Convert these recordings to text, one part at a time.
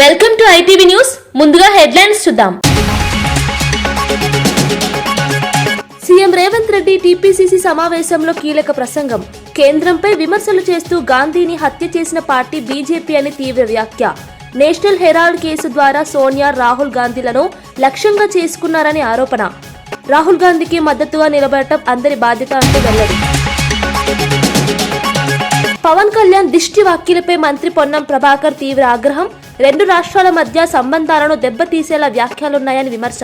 Welcome to ITV news. ముందుగా headlines చూద్దాం. CM Revanth Reddy TPCC సమావేశంలో కీలక ప్రసంగం. కేంద్రంపై విమర్శలు చేస్తూ గాంధీని హత్య చేసిన పార్టీ బీజేపీ అని తీవ్ర వ్యాఖ్య. నేషనల్ హెరాల్డ్ కేసు ద్వారా సోనియా, రాహుల్ గాంధీలను లక్ష్యంగా చేసుకున్నారని ఆరోపణ. రాహుల్ గాంధీకి మద్దతుగా నిలబడటం అందరి బాధ్యత అంటూ వెల్లడి. పవన్ కళ్యాణ్ దిష్టి వ్యాఖ్యలపై మంత్రి పొన్నం ప్రభాకర్ తీవ్ర ఆగ్రహం. రెండు రాష్ట్రాల మధ్య సంబంధాలను దెబ్బతీసేలా వ్యాఖ్యలున్నాయని విమర్శ.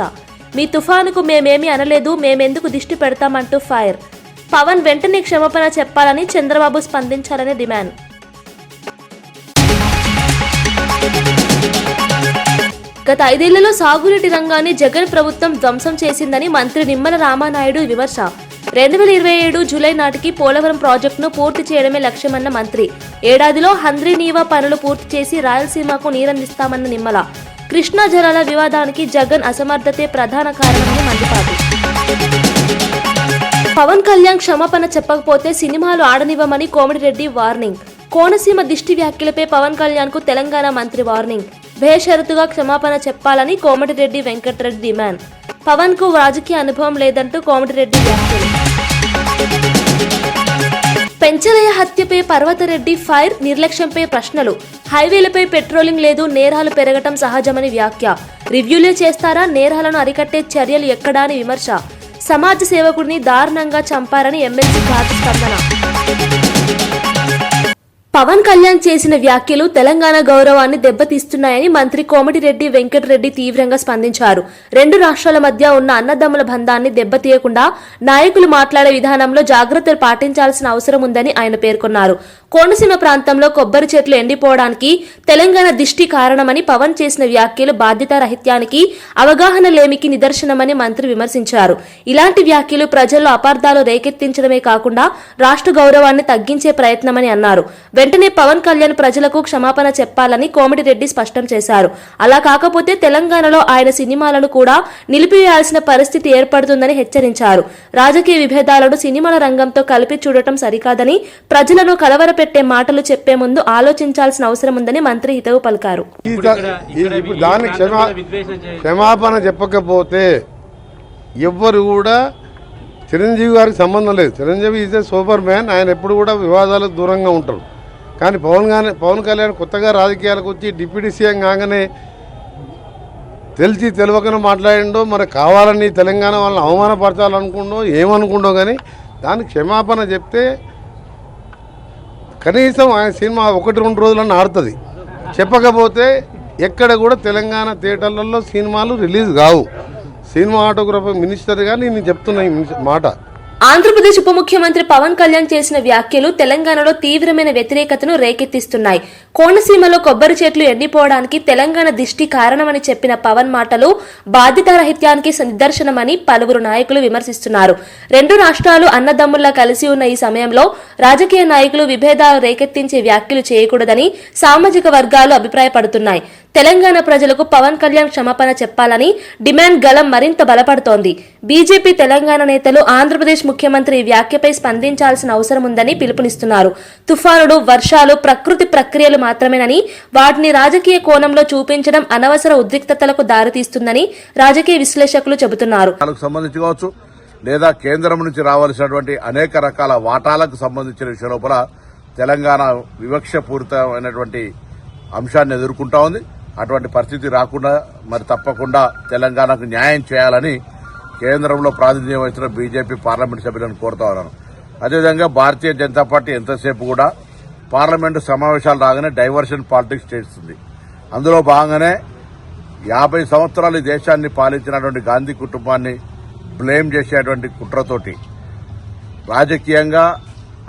మీ తుఫానుకు మేమేమీ అనలేదు, మేమెందుకు దిష్టి పెడతామంటూ ఫైర్. పవన్ వెంటనే క్షమాపణ చెప్పాలని చంద్రబాబు స్పందించాలని డిమాండ్. గత 5 ఏళ్లలో సాగునీటి రంగాన్ని జగన్ ప్రభుత్వం ధ్వంసం చేసిందని మంత్రి నిమ్మల రామానాయుడు విమర్శ. 2027 జూలై నాటికి పోలవరం ప్రాజెక్టును పూర్తి చేయడమే లక్ష్యమన్న మంత్రి. ఏడాదిలో హంద్రీనీవా పనులు పూర్తి చేసి రాయలసీమకు నీరందిస్తామన్న నిమ్మల. కృష్ణా జలాల వివాదానికి జగన్ అసమర్థతే ప్రధాన కారణమని మండిపాటు. పవన్ కళ్యాణ్ క్షమాపణ చెప్పకపోతే సినిమాలు ఆడనివ్వమని కోమటిరెడ్డి వార్నింగ్. కోనసీమ దిష్టి వ్యాఖ్యలపై పవన్ కళ్యాణ్ కు తెలంగాణ మంత్రి వార్నింగ్. బేషరతుగా క్షమాపణ చెప్పాలని కోమటిరెడ్డి వెంకటరెడ్డి డిమాండ్. పవన్ కు రాజకీయ అనుభవం లేదంటూ కోమటిరెడ్డి వ్యాఖ్యలు. పెంచలయ్య హత్యపై పర్వతరెడ్డి ఫైర్. నిర్లక్ష్యంపై ప్రశ్నలు. హైవేలపై పెట్రోలింగ్ లేదు, నేరాలు పెరగటం సహజమని వ్యాఖ్య. రివ్యూలే చేస్తారా, నేరాలను అరికట్టే చర్యలు ఎక్కడా అని విమర్శ. సమాజ సేవకుడిని దారుణంగా చంపారని ఎమ్మెల్సీ ఘాటు స్పందన. పవన్ కళ్యాణ్ చేసిన వ్యాఖ్యలు తెలంగాణ గౌరవాన్ని దెబ్బతీస్తున్నాయని మంత్రి కోమటిరెడ్డి వెంకటరెడ్డి తీవ్రంగా స్పందించారు. రెండు రాష్ట్రాల మధ్య ఉన్న అన్నదమ్ముల బంధాన్ని దెబ్బతీయకుండా నాయకులు మాట్లాడే విధానంలో జాగ్రత్తలు పాటించాల్సిన అవసరం ఉందని ఆయన పేర్కొన్నారు. కోనసీమ ప్రాంతంలో కొబ్బరి చెట్లు ఎండిపోవడానికి తెలంగాణ దిష్టి కారణమని పవన్ చేసిన వ్యాఖ్యలు బాధ్యతారాహిత్యానికి, అవగాహన లేమికి నిదర్శనమని మంత్రి విమర్శించారు. ఇలాంటి వ్యాఖ్యలు ప్రజల్లో అపార్థాలు రేకెత్తించడమే కాకుండా రాష్ట్ర గౌరవాన్ని తగ్గించే ప్రయత్నమని అన్నారు. వెంటనే పవన్ కళ్యాణ్ ప్రజలకు క్షమాపణ చెప్పాలని కోమటిరెడ్డి స్పష్టం చేశారు. అలా కాకపోతే తెలంగాణలో ఆయన సినిమాలను కూడా నిలిపివేయాల్సిన పరిస్థితి ఏర్పడుతుందని హెచ్చరించారు. రాజకీయ విభేదాలను సినిమాల రంగంతో కలిపి చూడటం సరికాదని, ప్రజలను కలవరపెట్టే మాటలు చెప్పే ముందు ఆలోచించాల్సిన అవసరం ఉందని మంత్రి హితవు పలికారు. క్షమాపణ చెప్పకపోతే ఎవ్వరు కూడా చిరంజీవి గారికి సంబంధం లేదు. Chiranjeevi is a super man. ఆయన ఎప్పుడు కూడా వివాదాలకు దూరంగా ఉంటారు. కానీ పవన్ కళ్యాణ్ కొత్తగా రాజకీయాలకు వచ్చి డిప్యూటీ సీఎం కాగానే తెలియకనే మాట్లాడిండో, మరి కావాలని తెలంగాణ వాళ్ళని అవమానపరచాలనుకుండో ఏమనుకుండో, కానీ దానికి క్షమాపణ చెప్తే కనీసం ఆయన సినిమా 1-2 రోజులన్నా ఆడుతుంది. చెప్పకపోతే ఎక్కడ కూడా తెలంగాణ థియేటర్లలో సినిమాలు రిలీజ్ కావు. సినిమాటోగ్రఫీ మినిస్టర్గా నేను చెప్తున్నా ఈ మాట. ఆంధ్రప్రదేశ్ ఉప ముఖ్యమంత్రి పవన్ కళ్యాణ్ చేసిన వ్యాఖ్యలు తెలంగాణలో తీవ్రమైన వ్యతిరేకతను రేకెత్తిస్తున్నాయి. కోనసీమలో కొబ్బరి చెట్లు ఎండిపోవడానికి తెలంగాణ దిష్టి కారణమని చెప్పిన పవన్ మాటలు బాధ్యతారాహిత్యానికి నిదర్శనమని పలువురు నాయకులు విమర్శిస్తున్నారు. రెండు రాష్ట్రాలు అన్నదమ్ముల్లా కలిసి ఉన్న ఈ సమయంలో రాజకీయ నాయకులు విభేదాలు రేకెత్తించే వ్యాఖ్యలు చేయకూడదని సామాజిక వర్గాలు అభిప్రాయపడుతున్నాయి. తెలంగాణ ప్రజలకు పవన్ కళ్యాణ్ క్షమాపణ చెప్పాలని డిమాండ్ గళం మరింత బలపడుతోంది. బీజేపీ తెలంగాణ నేతలు ఆంధ్రప్రదేశ్ ముఖ్యమంత్రి ఈ వ్యాఖ్యపై స్పందించాల్సిన అవసరం ఉందని పిలుపునిస్తున్నారు. తుఫానులు, వర్షాలు ప్రకృతి ప్రక్రియలు మాత్రమేనని, వాటిని రాజకీయ కోణంలో చూపించడం అనవసర ఉద్రిక్తతలకు దారితీస్తుందని రాజకీయ విశ్లేషకులు చెబుతున్నారు. లేదా కేంద్రం నుంచి రావాల్సినటువంటి అనేక రకాల వాటాలకు సంబంధించిన విషయం లోపల తెలంగాణ వివక్షపూరితమైనటువంటి అంశాన్ని ఎదుర్కొంటా ఉంది. అటువంటి పరిస్థితి రాకుండా మరి తప్పకుండా తెలంగాణకు న్యాయం చేయాలని కేంద్రంలో ప్రాతినిధ్యం వహిస్తున్న బీజేపీ పార్లమెంటు సభ్యులను కోరుతా ఉన్నాను. అదేవిధంగా భారతీయ జనతా పార్టీ ఎంతసేపు కూడా పార్లమెంటు సమావేశాలు రాగానే డైవర్షన్ పాలిటిక్స్ చేస్తుంది. అందులో భాగంగానే 50 సంవత్సరాలు ఈ దేశాన్ని పాలించినటువంటి గాంధీ కుటుంబాన్ని బ్లేమ్ చేసేటువంటి కుట్రతోటి రాజకీయంగా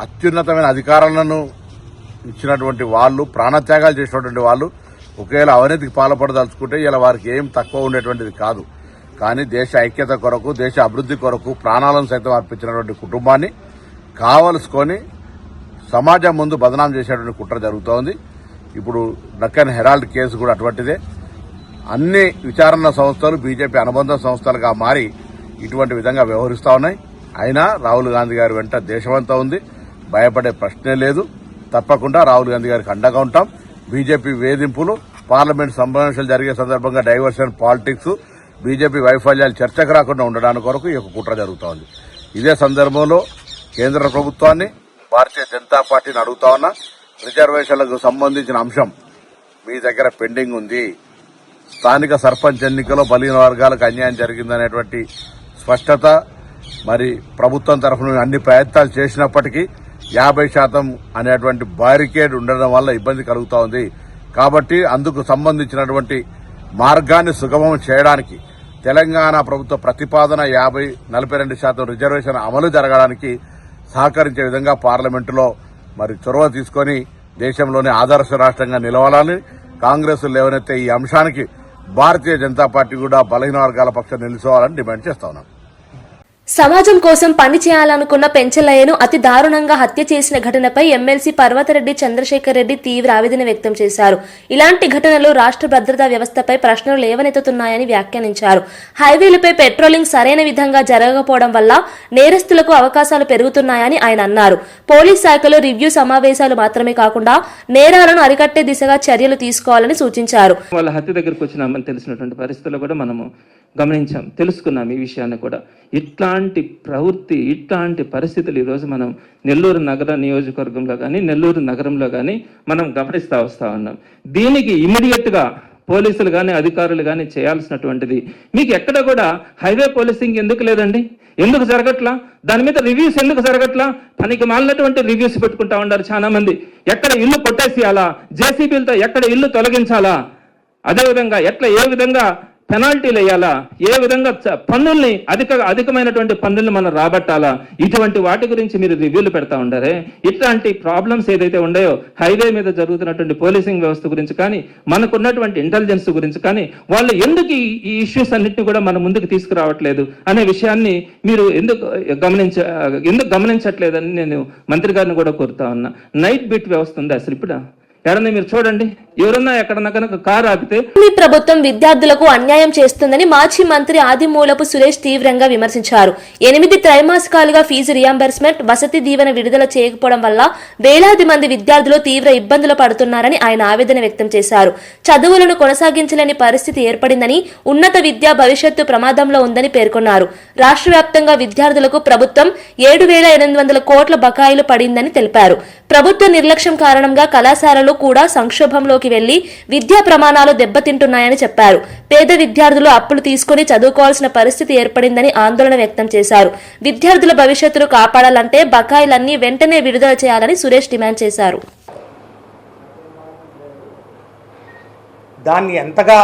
అత్యున్నతమైన అధికారాలను ఇచ్చినటువంటి వాళ్ళు, ప్రాణత్యాగాలు చేసినటువంటి వాళ్ళు ఒకవేళ అవినీతికి పాల్పడదలుచుకుంటే ఇలా వారికి ఏం తక్కువ ఉండేటువంటిది కాదు. కానీ దేశ ఐక్యత కొరకు, దేశ అభివృద్ధి కొరకు ప్రాణాలను సైతం అర్పించినటువంటి కుటుంబాన్ని కావలసుకొని సమాజం ముందు బదనాం చేసేటువంటి కుట్ర జరుగుతోంది. ఇప్పుడు డక్కన్ హెరాల్డ్ కేసు కూడా అటువంటిదే. అన్ని విచారణ సంస్థలు బీజేపీ అనుబంధ సంస్థలుగా మారి ఇటువంటి విధంగా వ్యవహరిస్తా ఉన్నాయి. అయినా రాహుల్ గాంధీ గారి వెంట దేశమంతా ఉంది. భయపడే ప్రశ్నే లేదు. తప్పకుండా రాహుల్ గాంధీ గారికి అండగా ఉంటాం. బీజేపీ వేధింపులు పార్లమెంట్ సమావేశాలు జరిగే సందర్భంగా డైవర్షన్ పాలిటిక్స్, బీజేపీ వైఫల్యాలు చర్చకు రాకుండా ఉండడానికి కొరకు ఈ యొక్క కుట్ర జరుగుతోంది. ఇదే సందర్భంలో కేంద్ర ప్రభుత్వాన్ని, భారతీయ జనతా పార్టీని అడుగుతా ఉన్నా, రిజర్వేషన్లకు సంబంధించిన అంశం మీ దగ్గర పెండింగ్ ఉంది. స్థానిక సర్పంచ్ ఎన్నికలో బలహీన వర్గాలకు అన్యాయం జరిగిందనేటువంటి స్పష్టత మరి ప్రభుత్వం తరఫున అన్ని ప్రయత్నాలు చేసినప్పటికీ 50% అనేటువంటి బారికేడ్ ఉండడం వల్ల ఇబ్బంది కలుగుతా ఉంది. కాబట్టి అందుకు సంబంధించినటువంటి మార్గాన్ని సుగమం చేయడానికి తెలంగాణ ప్రభుత్వ ప్రతిపాదన 42% రిజర్వేషన్ అమలు జరగడానికి సహకరించే విధంగా పార్లమెంటులో మరి చొరవ తీసుకుని దేశంలోనే ఆదర్శ రాష్ట్రంగా నిలవాలని కాంగ్రెస్ లేవనెత్తే ఈ అంశానికి భారతీయ జనతా పార్టీ కూడా బలహీన వర్గాల పక్షం నిలుచోవాలని డిమాండ్ చేస్తా ఉన్నాం. సమాజం కోసం పని చేయాలనుకున్న పెంచలయ్యను అతి దారుణంగా హత్య చేసిన ఘటనపై ఎమ్మెల్సీ పర్వతరెడ్డి చంద్రశేఖర్ రెడ్డి తీవ్ర ఆవేదన వ్యక్తం చేశారు. ఇలాంటి ఘటనలు రాష్ట్ర భద్రతా వ్యవస్థపై ప్రశ్నలు లేవనెత్తుతున్నాయని వ్యాఖ్యానించారు. హైవేలపై పెట్రోలింగ్ సరైన విధంగా జరగకపోవడం వల్ల నేరస్తులకు అవకాశాలు పెరుగుతున్నాయని ఆయన అన్నారు. పోలీస్ శాఖలో రివ్యూ సమావేశాలు మాత్రమే కాకుండా నేరాలను అరికట్టే దిశగా చర్యలు తీసుకోవాలని సూచించారు. వాళ్ళ హత్య దగ్గరకు వచ్చినామని తెలిసినటువంటి పరిస్థితుల్లో కూడా మనము గమనించాం, తెలుసుకున్నాం ఈ విషయాన్ని కూడా. ఇట్లాంటి ప్రవృత్తి, ఇట్లాంటి పరిస్థితులు ఈరోజు మనం నెల్లూరు నగర నియోజకవర్గంలో కానీ, నెల్లూరు నగరంలో కానీ మనం గమనిస్తూ వస్తూ ఉన్నాం. దీనికి ఇమీడియట్గా పోలీసులు కానీ, అధికారులు కానీ చేయాల్సినటువంటిది, మీకు ఎక్కడ కూడా హైవే పోలీసింగ్ ఎందుకు లేదండి? ఎందుకు జరగట్లా? దాని మీద రివ్యూస్ ఎందుకు జరగట్లా? పనికి మాలినటువంటి రివ్యూస్ పెట్టుకుంటా ఉన్నారు చాలా మంది. ఎక్కడ ఇల్లు కొట్టేసేయాలా, జేసీబీలతో ఎక్కడ ఇల్లు తొలగించాలా, అదేవిధంగా ఏ విధంగా పెనాల్టీలు వేయాలా, ఏ విధంగా పన్నుల్ని అధికమైనటువంటి పన్నుల్ని మనం రాబట్టాలా, ఇటువంటి వాటి గురించి మీరు రివ్యూలు పెడతా ఉండారే. ఇట్లాంటి ప్రాబ్లమ్స్ ఏదైతే ఉన్నాయో హైవే మీద జరుగుతున్నటువంటి పోలీసింగ్ వ్యవస్థ గురించి కానీ, మనకున్నటువంటి ఇంటెలిజెన్స్ గురించి కానీ, వాళ్ళు ఎందుకు ఈ ఇష్యూస్ అన్నింటినీ కూడా మన ముందుకు తీసుకురావట్లేదు అనే విషయాన్ని మీరు ఎందుకు గమనించట్లేదని నేను మంత్రి గారిని కూడా కోరుతా ఉన్నా. నైట్ బిట్ వ్యవస్థ ఉంది అసలు ఇప్పుడు ఎక్కడన్నా మీరు చూడండి, ఎవరన్నా ఎక్కడన్నా కనుక కారు ఆపితే. ఈ ప్రభుత్వం విద్యార్థులకు అన్యాయం చేస్తుందని మాజీ మంత్రి ఆదిమూలపు సురేష్ తీవ్రంగా విమర్శించారు. 8 త్రైమాసికాలుగా ఫీజు రియంబర్స్మెంట్, వసతి దీవెన విడుదల చేయకపోవడం వల్ల వేలాది మంది విద్యార్థులు తీవ్ర ఇబ్బందులు పడుతున్నారని ఆయన ఆవేదన వ్యక్తం చేశారు. చదువులను కొనసాగించలేని పరిస్థితి ఏర్పడిందని, ఉన్నత విద్యా భవిష్యత్తు ప్రమాదంలో ఉందని పేర్కొన్నారు. రాష్ట్ర వ్యాప్తంగా విద్యార్థులకు ప్రభుత్వం 7,800 కోట్ల బకాయిలు పడిందని తెలిపారు. ప్రభుత్వ నిర్లక్ష్యం కారణంగా కళాశాలలు కూడా సంక్షోభంలోకి వెళ్లి విద్యా ప్రమాణాలు దెబ్బతింటున్నాయని చెప్పారు. పేద విద్యార్థులు అప్పులు తీసుకుని చదువుకోవాల్సిన పరిస్థితి ఏర్పడిందని ఆందోళన వ్యక్తం చేశారు. విద్యార్థుల భవిష్యత్తును కాపాడాలంటే బకాయిలన్నీ వెంటనే విడుదల చేయాలని సురేష్ డిమాండ్ చేశారు. దాన్ని ఎంతగా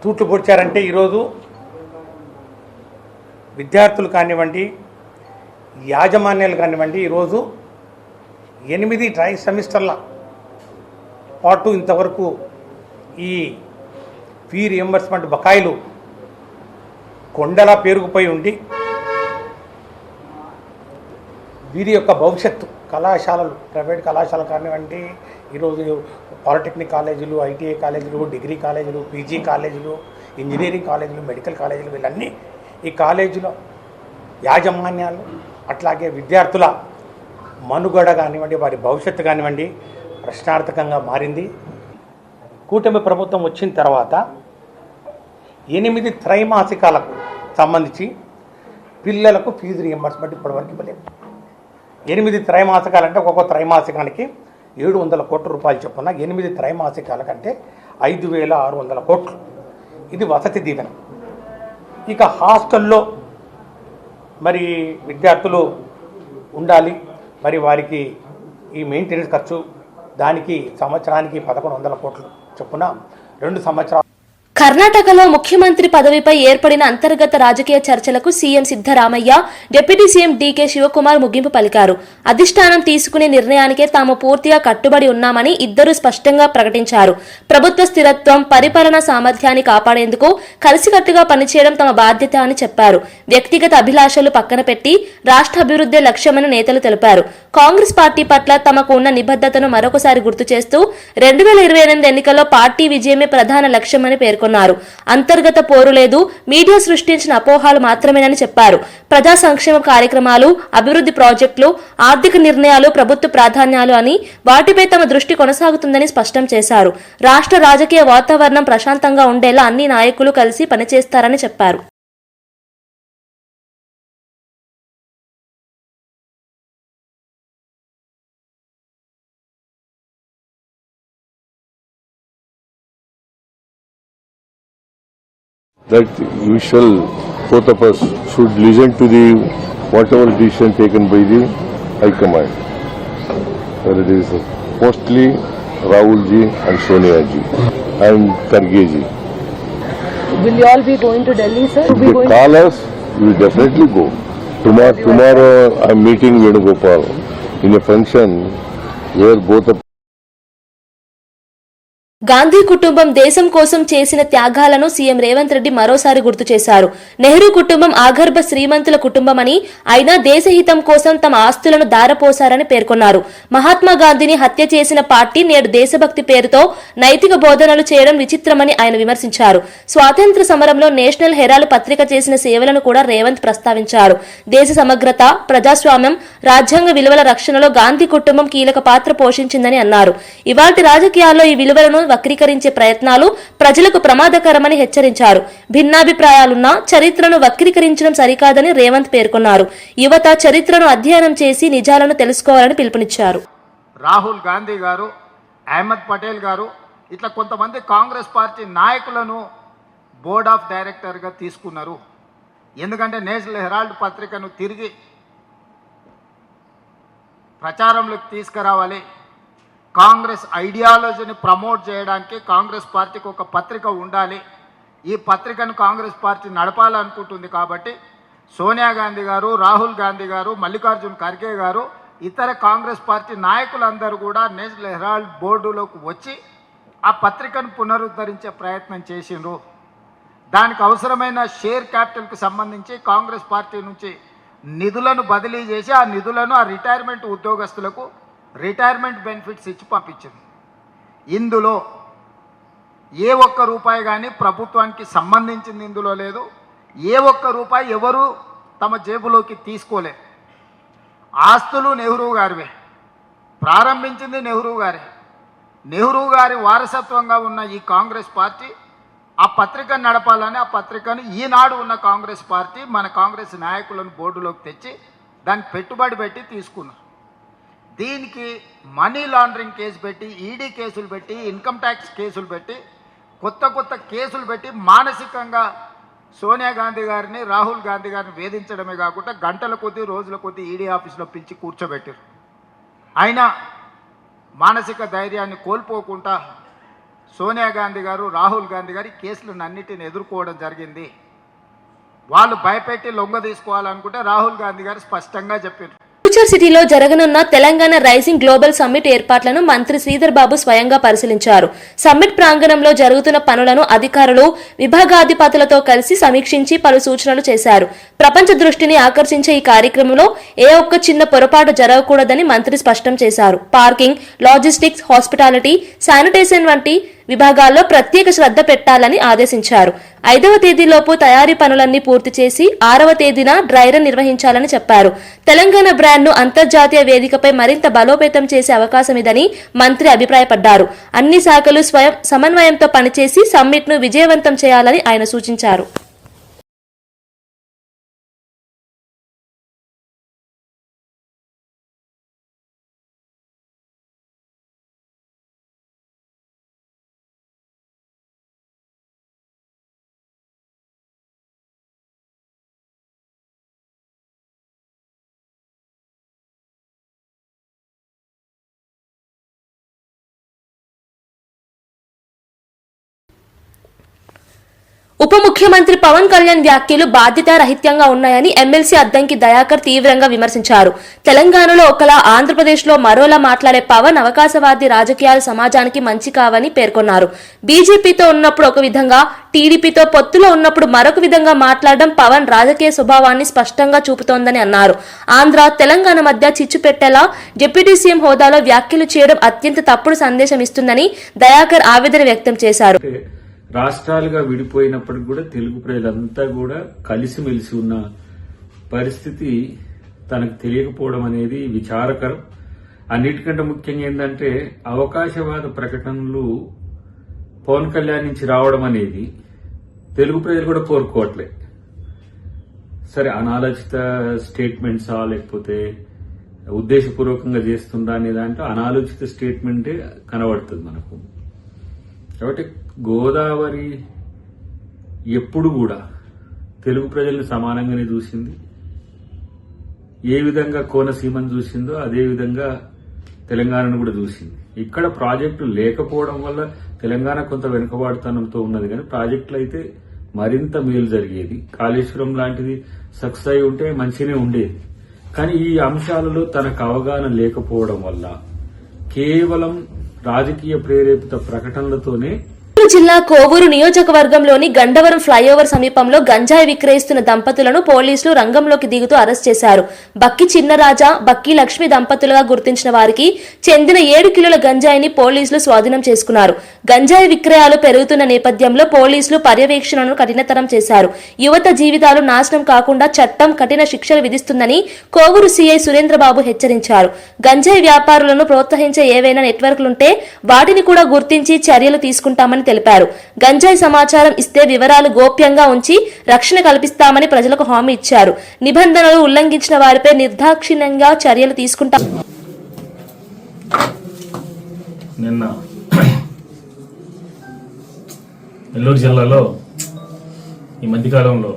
తూట్లు పొడిచారంటే ఈరోజు విద్యార్థులు కానివ్వండి, యాజమాన్యాలు కానివ్వండి, ఈరోజు 8 ట్రై సెమిస్టర్ల పాటు ఇంతవరకు ఈ ఫీ రియంబర్స్మెంట్ బకాయిలు కొండలా పేరుకుపోయి ఉండి వీరి యొక్క భవిష్యత్తు కళాశాలలు, ప్రైవేట్ కళాశాలలు కానివ్వండి, ఈరోజు పాలిటెక్నిక్ కాలేజీలు, ఐటీఐ కాలేజీలు, డిగ్రీ కాలేజీలు, పీజీ కాలేజీలు, ఇంజనీరింగ్ కాలేజీలు, మెడికల్ కాలేజీలు, వీళ్ళన్నీ ఈ కాలేజీలో యాజమాన్యాలు, అట్లాగే విద్యార్థుల మనుగడ కానివ్వండి, వారి భవిష్యత్తు కానివ్వండి ప్రశ్నార్థకంగా మారింది. కూటమి ప్రభుత్వం వచ్చిన తర్వాత 8 త్రైమాసికాలకు సంబంధించి పిల్లలకు ఫీజు రియంబర్స్మెంట్ ఇప్పటివరకు ఇవ్వలేదు. 8 త్రైమాసికాలంటే ఒక్కొక్క త్రైమాసికానికి 700 కోట్ల రూపాయలు చొప్పున 8 త్రైమాసికాల కంటే 5,600 కోట్లు. ఇది వసతి దీవెన. ఇక హాస్టల్లో మరి విద్యార్థులు ఉండాలి, మరి వారికి ఈ మెయింటెనెన్స్ ఖర్చు దానికి సంవత్సరానికి 1,100 కోట్లు చొప్పున 2 సంవత్సరాలు. కర్ణాటకలో ముఖ్యమంత్రి పదవిపై ఏర్పడిన అంతర్గత రాజకీయ చర్చలకు CM Siddaramaiah, deputy CM D K Shivakumar ముగింపు పలికారు. అధిష్టానం తీసుకునే నిర్ణయానికే తాము పూర్తిగా కట్టుబడి ఉన్నామని ఇద్దరు స్పష్టంగా ప్రకటించారు. ప్రభుత్వ స్థిరత్వం, పరిపాలనా సామర్థ్యాన్ని కాపాడేందుకు కలిసికట్టుగా పనిచేయడం తమ బాధ్యత అని చెప్పారు. వ్యక్తిగత అభిలాషలు పక్కన పెట్టి రాష్ట్ర అభివృద్ధి లక్ష్యమని నేతలు తెలిపారు. కాంగ్రెస్ పార్టీ పట్ల తమకు ఉన్న నిబద్ధతను మరొకసారి గుర్తు చేస్తూ 2028 ఎన్నికల్లో పార్టీ విజయమే ప్రధాన లక్ష్యమని పేర్కొన్నారు. పేర్కొన్నారు. అంతర్గత పోరు లేదు, మీడియా సృష్టించిన అపోహాలు మాత్రమేనని చెప్పారు. ప్రజా సంక్షేమ కార్యక్రమాలు, అభివృద్ధి ప్రాజెక్టులు, ఆర్థిక నిర్ణయాలు ప్రభుత్వ ప్రాధాన్యాలు అని వాటిపై తమ దృష్టి కొనసాగుతుందని స్పష్టం చేశారు. రాష్ట్ర రాజకీయ వాతావరణం ప్రశాంతంగా ఉండేలా అన్ని నాయకులు కలిసి పనిచేస్తారని చెప్పారు. That we shall, both of us, should listen to the whatever decision taken by the High Command. Whether it is mostly Rahul ji and Sonia ji and Kharge ji. Will you all be going to Delhi, sir? If they call us, we will definitely go. Tomorrow I am meeting Venugopal in a function where both of Gandhi కుటుంబం దేశం కోసం చేసిన త్యాగాలను CM Revanth Reddy మరోసారి గుర్తు చేశారు. నెహ్రూ కుటుంబం ఆగర్భ శ్రీమంతుల కుటుంబమని, అయినా దేశహితం కోసం తమ ఆస్తులను దారపోశారని పేర్కొన్నారు. మహాత్మా గాంధీని హత్య చేసిన పార్టీ నేడు దేశభక్తి పేరుతో నైతిక బోధనలు చేయడం విచిత్రమని ఆయన విమర్శించారు. స్వాతంత్ర సమరంలో నేషనల్ హెరాల్డ్ పత్రిక చేసిన సేవలను కూడా రేవంత్ ప్రస్తావించారు. దేశ సమగ్రత, ప్రజాస్వామ్యం, రాజ్యాంగ విలువల రక్షణలో గాంధీ కుటుంబం కీలక పాత్ర పోషించిందని అన్నారు. ఇవాల్టి రాజకీయాల్లో ఈ విలువలను వక్రీకరించే ప్రయత్నాలు ప్రజలకు ప్రమాదకరమని హెచ్చరించారు. భిన్నాభిప్రాయాలున్నా చరిత్రను వక్రీకరించడం సరికాదని రేవంత్ పేర్కొన్నారు. యువత చరిత్రను అధ్యయనం చేసి నిజాలను తెలుసుకోవాలని పిలుపునిచ్చారు. రాహుల్ గాంధీ గారు, అహ్మద్ పటేల్ గారు, ఇట్లా కొంతమంది కాంగ్రెస్ పార్టీ నాయకులను బోర్డ్ ఆఫ్ డైరెక్టర్గా తీసుకున్నారు. ఎందుకంటే నేషనల్ హెరాల్డ్ పత్రికను తిరిగి ప్రచారంలోకి తీసుకురావాలి, కాంగ్రెస్ ఐడియాలజీని ప్రమోట్ చేయడానికి కాంగ్రెస్ పార్టీకి ఒక పత్రిక ఉండాలి, ఈ పత్రికను కాంగ్రెస్ పార్టీ నడపాలనుకుంటుంది. కాబట్టి సోనియా గాంధీ గారు, రాహుల్ గాంధీ గారు, మల్లికార్జున్ ఖర్గే గారు, ఇతర కాంగ్రెస్ పార్టీ నాయకులందరూ కూడా నేషనల్ హెరాల్డ్ బోర్డులోకి వచ్చి ఆ పత్రికను పునరుద్ధరించే ప్రయత్నం చేసిండ్రు. దానికి అవసరమైన షేర్ క్యాపిటల్కి సంబంధించి కాంగ్రెస్ పార్టీ నుంచి నిధులను బదిలీ చేసి ఆ నిధులను ఆ రిటైర్మెంట్ ఉద్యోగస్తులకు రిటైర్మెంట్ బెనిఫిట్స్ ఇచ్చి పంపించింది. ఇందులో ఏ ఒక్క రూపాయి కానీ ప్రభుత్వానికి సంబంధించింది ఇందులో లేదు. ఏ ఒక్క రూపాయి ఎవరు తమ జేబులోకి తీసుకోలే. ఆస్తులు నెహ్రూ గారివే, ప్రారంభించింది నెహ్రూ గారే. నెహ్రూ గారి వారసత్వంగా ఉన్న ఈ కాంగ్రెస్ పార్టీ ఆ పత్రికను నడపాలని, ఆ పత్రికను ఈనాడు ఉన్న కాంగ్రెస్ పార్టీ మన కాంగ్రెస్ నాయకులను బోర్డులోకి తెచ్చి దానికి పెట్టుబడి పెట్టి తీసుకున్నారు. దీనికి మనీ లాండరింగ్ కేసు పెట్టి, ఈడీ కేసులు పెట్టి, ఇన్కమ్ ట్యాక్స్ కేసులు పెట్టి, కొత్త కేసులు పెట్టి మానసికంగా సోనియా గాంధీ గారిని, రాహుల్ గాంధీ గారిని వేధించడమే కాకుండా గంటల కొద్దీ, రోజుల కొద్దీ ఈడీ ఆఫీస్లో పిలిచి కూర్చోబెట్టారు. అయినా మానసిక ధైర్యాన్ని కోల్పోకుండా సోనియా గాంధీ గారు, రాహుల్ గాంధీ గారు ఈ కేసులను అన్నిటిని ఎదుర్కోవడం జరిగింది. వాళ్ళు భయపెట్టి లొంగ తీసుకోవాలనుకుంటే రాహుల్ గాంధీ గారు స్పష్టంగా చెప్పారు. ఫ్యూచర్ సిటీలో జరగనున్న తెలంగాణ రైజింగ్ గ్లోబల్ సమ్మిట్ ఏర్పాట్లను మంత్రి శ్రీధర్ బాబు స్వయంగా పరిశీలించారు. సమ్మిట్ ప్రాంగణంలో జరుగుతున్న పనులను అధికారులు, విభాగాధిపతులతో కలిసి సమీక్షించి పలు సూచనలు చేశారు. ప్రపంచ దృష్టిని ఆకర్షించే ఈ కార్యక్రమంలో ఏ ఒక్క చిన్న పొరపాటు జరగకూడదని మంత్రి స్పష్టం చేశారు. పార్కింగ్, లాజిస్టిక్స్, హాస్పిటాలిటీ, శానిటేషన్ వంటి విభాగాల్లో ప్రత్యేక శ్రద్ధ పెట్టాలని ఆదేశించారు. 5వ తేదీలోపు తయారీ పనులన్నీ పూర్తి చేసి 6వ తేదీన డ్రై రన్ నిర్వహించాలని చెప్పారు. తెలంగాణ బ్రాండ్ను అంతర్జాతీయ వేదికపై మరింత బలోపేతం చేసే అవకాశం ఇదని మంత్రి అభిప్రాయపడ్డారు. అన్ని శాఖలు సమన్వయంతో పనిచేసి సమ్మిట్ను విజయవంతం చేయాలని ఆయన సూచించారు. ఉప ముఖ్యమంత్రి పవన్ కళ్యాణ్ వ్యాఖ్యలు బాధ్యతారహిత్యంగా ఉన్నాయని ఎమ్మెల్సీ అద్దంకి దయాకర్ తీవ్రంగా విమర్శించారు. తెలంగాణలో ఒకలా, ఆంధ్రప్రదేశ్లో మరోలా మాట్లాడే పవన్ అవకాశవాది రాజకీయాలు సమాజానికి మంచి కావని పేర్కొన్నారు. బీజేపీతో ఉన్నప్పుడు ఒక విధంగా, టీడీపీతో పొత్తులో ఉన్నప్పుడు మరొక విధంగా మాట్లాడడం పవన్ రాజకీయ స్వభావాన్ని స్పష్టంగా చూపుతోందని అన్నారు. ఆంధ్ర, తెలంగాణ మధ్య చిచ్చు పెట్టేలా డిప్యూటీ సీఎం హోదాలో వ్యాఖ్యలు చేయడం అత్యంత తప్పుడు సందేశం ఇస్తుందని దయాకర్ ఆవేదన వ్యక్తం చేశారు. రాష్ట్రాలుగా విడిపోయినప్పటికి కూడా తెలుగు ప్రజలంతా కూడా కలిసిమెలిసి ఉన్న పరిస్థితి తనకు తెలియకపోవడం అనేది విచారకరం. అన్నిటికంటే ముఖ్యంగా ఏంటంటే అవకాశవాద ప్రకటనలు పవన్ కళ్యాణ్ నుంచి రావడం అనేది తెలుగు ప్రజలు కూడా కోరుకోవట్లే. సరే, అనాలోచిత స్టేట్మెంట్సా లేకపోతే ఉద్దేశపూర్వకంగా చేస్తుందా అనే దాంట్లో అనాలోచిత స్టేట్మెంటే కనబడుతుంది మనకు. కాబట్టి గోదావరి ఎప్పుడు కూడా తెలుగు ప్రజల్ని సమానంగానే చూసింది. ఏ విధంగా కోనసీమను చూసిందో అదే విధంగా తెలంగాణను కూడా చూసింది. ఇక్కడ ప్రాజెక్టులు లేకపోవడం వల్ల తెలంగాణ కొంత వెనుకబాటుతనంతో ఉన్నది, కానీ ప్రాజెక్టులు అయితే మరింత మేలు జరిగేది. కాళేశ్వరం లాంటిది సక్సెస్ అయి ఉంటే మంచిగానే ఉండేది. కానీ ఈ అంశాలలో తనకు అవగాహన లేకపోవడం వల్ల కేవలం రాజకీయ ప్రేరేపిత ప్రకటనలతోనే చిత్తూరు జిల్లా కోవూరు నియోజకవర్గంలోని గండవరం ఫ్లైఓవర్ సమీపంలో గంజాయి విక్రయిస్తున్న దంపతులను పోలీసులు రంగంలోకి దిగుతూ అరెస్ట్ చేశారు. బక్కి చిన్నరాజా, బక్కి లక్ష్మి దంపతులుగా గుర్తించిన వారికి చెందిన 7 కిలోల గంజాయిని పోలీసులు స్వాధీనం చేసుకున్నారు. గంజాయి విక్రయాలు పెరుగుతున్న నేపథ్యంలో పోలీసులు పర్యవేక్షణను కఠినతరం చేశారు. యువత జీవితాలు నాశనం కాకుండా చట్టం కఠిన శిక్షలు విధిస్తుందని కోవూరు సీఐ సురేంద్రబాబు హెచ్చరించారు. గంజాయి వ్యాపారులను ప్రోత్సహించే ఏవైనా నెట్వర్క్లుంటే వాటిని కూడా గుర్తించి చర్యలు తీసుకుంటామని తెలిపారు. గంజాయి సమాచారం ఇస్తే వివరాలు గోప్యంగా ఉంచి రక్షణ కల్పిస్తామని ప్రజలకు హామీ ఇచ్చారు. నిబంధనలు ఉల్లంఘించిన వారిపై నిర్దాక్షిణ్యంగా చర్యలు తీసుకుంటాం. నిన్న నెల్లూరు జిల్లాలో ఈ మధ్యకాలంలో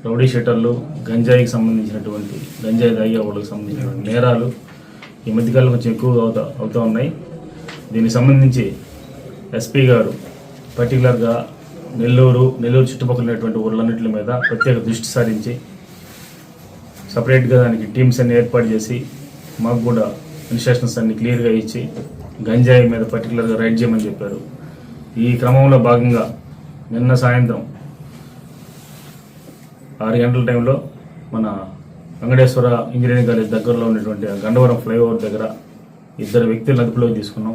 రౌడీ షీటర్లు, గంజాయికి సంబంధించినటువంటి గంజాయి తాగే వాళ్ళకి సంబంధించినటువంటి నేరాలు ఈ మధ్యకాలంలో కొంచెం ఎక్కువగా అవుతూ ఉన్నాయి. దీనికి సంబంధించి ఎస్పీ గారు పర్టికులర్గా నెల్లూరు చుట్టుపక్కల ఉన్నటువంటి ఊళ్ళన్నింటి మీద ప్రత్యేక దృష్టి సారించి సపరేట్గా దానికి టీమ్స్ అన్ని ఏర్పాటు చేసి మాకు కూడా ఇన్స్ట్రక్షన్స్ అన్ని క్లియర్గా ఇచ్చి గంజాయి మీద పర్టికులర్గా రైడ్ చేయమని చెప్పారు. ఈ క్రమంలో భాగంగా నిన్న సాయంత్రం 6 గంటల టైంలో మన వెంకటేశ్వర ఇంజనీరింగ్ కాలేజ్ దగ్గరలో ఉన్నటువంటి గండవరం ఫ్లైఓవర్ దగ్గర 2 వ్యక్తులను అదుపులోకి తీసుకున్నాం.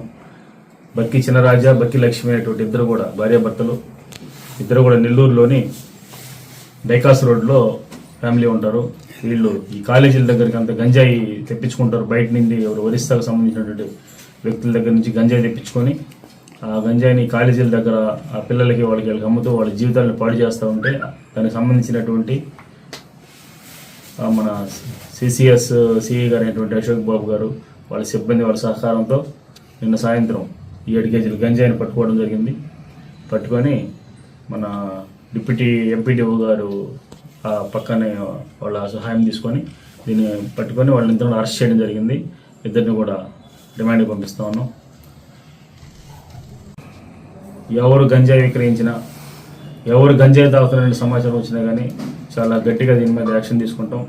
బక్కి చిన్నరాజా, బక్కి లక్ష్మి అనేటువంటి 2 కూడా భార్యాభర్తలు. 2 కూడా నెల్లూరులోని డైకాస్ రోడ్లో ఫ్యామిలీ ఉంటారు. వీళ్ళు ఈ కాలేజీల దగ్గరికి అంత గంజాయి తెప్పించుకుంటారు. బయట నుండి ఎవరు ఒరిస్సాకు సంబంధించినటువంటి వ్యక్తుల దగ్గర నుంచి గంజాయి తెప్పించుకొని ఆ గంజాయిని కాలేజీల దగ్గర ఆ పిల్లలకి వాళ్ళకి అమ్ముతూ వాళ్ళ జీవితాలను పాడు చేస్తూ ఉంటే దానికి సంబంధించినటువంటి మన సిసిఎస్ సిఐ గారు అయినటువంటి అశోక్ బాబు గారు, వాళ్ళ సిబ్బంది, వాళ్ళ సహకారంతో నిన్న సాయంత్రం 7 కేజీల గంజాయిని పట్టుకోవడం జరిగింది. పట్టుకొని మన డిప్యూటీ ఎంపీడీఓ గారు ఆ పక్కనే వాళ్ళ సహాయం తీసుకొని దీన్ని పట్టుకొని వాళ్ళిద్దరిని అరెస్ట్ చేయడం జరిగింది. 2 కూడా రిమాండ్కి పంపిస్తా ఉన్నాం. ఎవరు గంజాయి విక్రయించినా, ఎవరు గంజాయి తాగుతున్నారనే సమాచారం వచ్చినా కానీ చాలా గట్టిగా దీని మీద యాక్షన్ తీసుకుంటాం.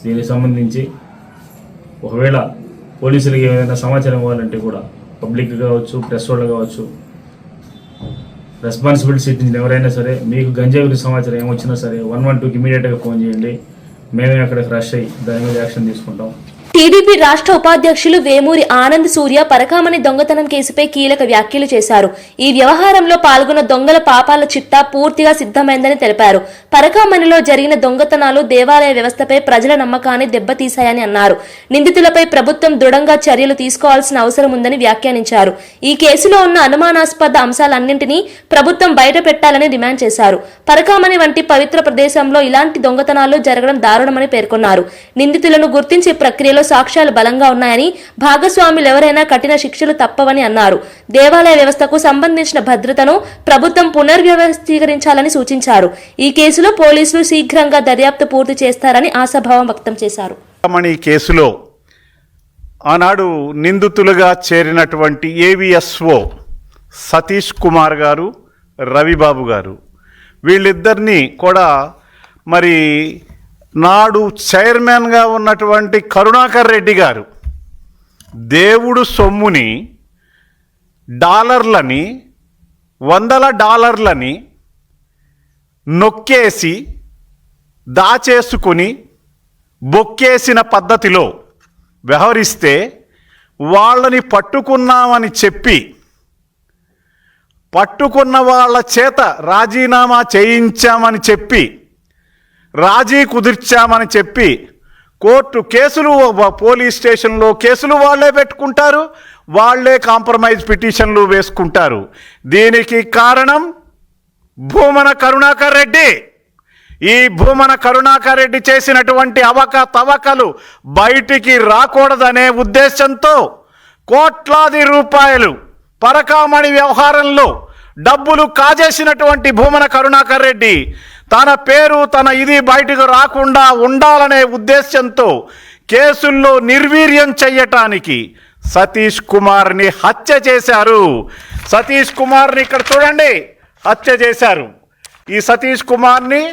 దీనికి సంబంధించి ఒకవేళ పోలీసులకి ఏదైనా సమాచారం ఇవ్వాలంటే కూడా పబ్లిక్ కావచ్చు, ప్రెస్ వాళ్ళు కావచ్చు, రెస్పాన్సిబిలిటీ సిటిజన్ ఎవరైనా సరే మీకు గంజాయి గురించి సమాచారం ఏమొచ్చినా సరే 112కి ఇమీడియట్గా ఫోన్ చేయండి. మేమే అక్కడికి రష్ అయ్యి దాని మీద యాక్షన్ తీసుకుంటాం. టీడీపీ రాష్ట్ర ఉపాధ్యక్షులు వేమూరి ఆనంద్ సూర్య పరకామణి దొంగతనం కేసుపై కీలక వ్యాఖ్యలు చేశారు. ఈ వ్యవహారంలో పాల్గొన్న దొంగల పాపాల చిట్టా పూర్తిగా సిద్ధమైందని తెలిపారు. పరకామణిలో జరిగిన దొంగతనాలు దేవాలయ వ్యవస్థపై ప్రజల నమ్మకాన్ని దెబ్బతీశాయని అన్నారు. నిందితులపై ప్రభుత్వం దృఢంగా చర్యలు తీసుకోవాల్సిన అవసరం ఉందని వ్యాఖ్యానించారు. ఈ కేసులో ఉన్న అనుమానాస్పద అంశాలన్నింటినీ ప్రభుత్వం బయట పెట్టాలని డిమాండ్ చేశారు. పరకామణి వంటి పవిత్ర ప్రదేశంలో ఇలాంటి దొంగతనాలు జరగడం దారుణమని పేర్కొన్నారు. నిందితులను గుర్తించే ప్రక్రియలో సాక్ష్యాలు బలంగా ఉన్నాయని, భాగస్వాములు ఎవరైనా కఠిన శిక్షలు తప్పవని అన్నారు. దేవాలయ వ్యవస్థకు సంబంధించిన భద్రతను ప్రభుత్వం పునర్వ్యవస్థీకరించాలని సూచించారు. ఈ కేసులో పోలీసులు శీఘ్రంగా దర్యాప్తు పూర్తి చేస్తారని ఆశాభావం వ్యక్తం చేశారు. ఈ కేసులో ఆనాడు నిందితులుగా చేరినటువంటి ఏవిఎస్ఓ సతీష్ కుమార్ గారు, రవిబాబు గారు, వీళ్ళిద్దరినీ కూడా మరి నాడు చైర్మన్గా ఉన్నటువంటి కరుణాకర్ రెడ్డి గారు దేవుడు సొమ్ముని డాలర్లని, $100 నొక్కేసి దాచేసుకుని బొక్కేసిన పద్ధతిలో వ్యవహరిస్తే వాళ్ళని పట్టుకున్నామని చెప్పి పట్టుకున్న వాళ్ళ చేత రాజీనామా చేయించామని చెప్పి, రాజీ కుదిర్చామని చెప్పి కోర్టు కేసులు, పోలీస్ స్టేషన్లో కేసులు వాళ్ళే పెట్టుకుంటారు, వాళ్ళే కాంప్రమైజ్ పిటిషన్లు వేసుకుంటారు. దీనికి కారణం భూమన కరుణాకర్ రెడ్డి. ఈ భూమన కరుణాకర్ రెడ్డి చేసినటువంటి అవకతవకలు బయటికి రాకూడదనే ఉద్దేశంతో కోట్లాది రూపాయలు పరకామణి వ్యవహారంలో డబ్బులు కాజేసినటువంటి భూమన కరుణాకర్ రెడ్డి తన పేరు, తన ఇది బయటకు రాకుండా ఉండాలనే ఉద్దేశంతో కేసుల్లో నిర్వీర్యం చెయ్యటానికి సతీష్ కుమార్ని హత్య చేశారు. సతీష్ కుమార్ని ఇక్కడ చూడండి, హత్య చేశారు. ఈ సతీష్ కుమార్ని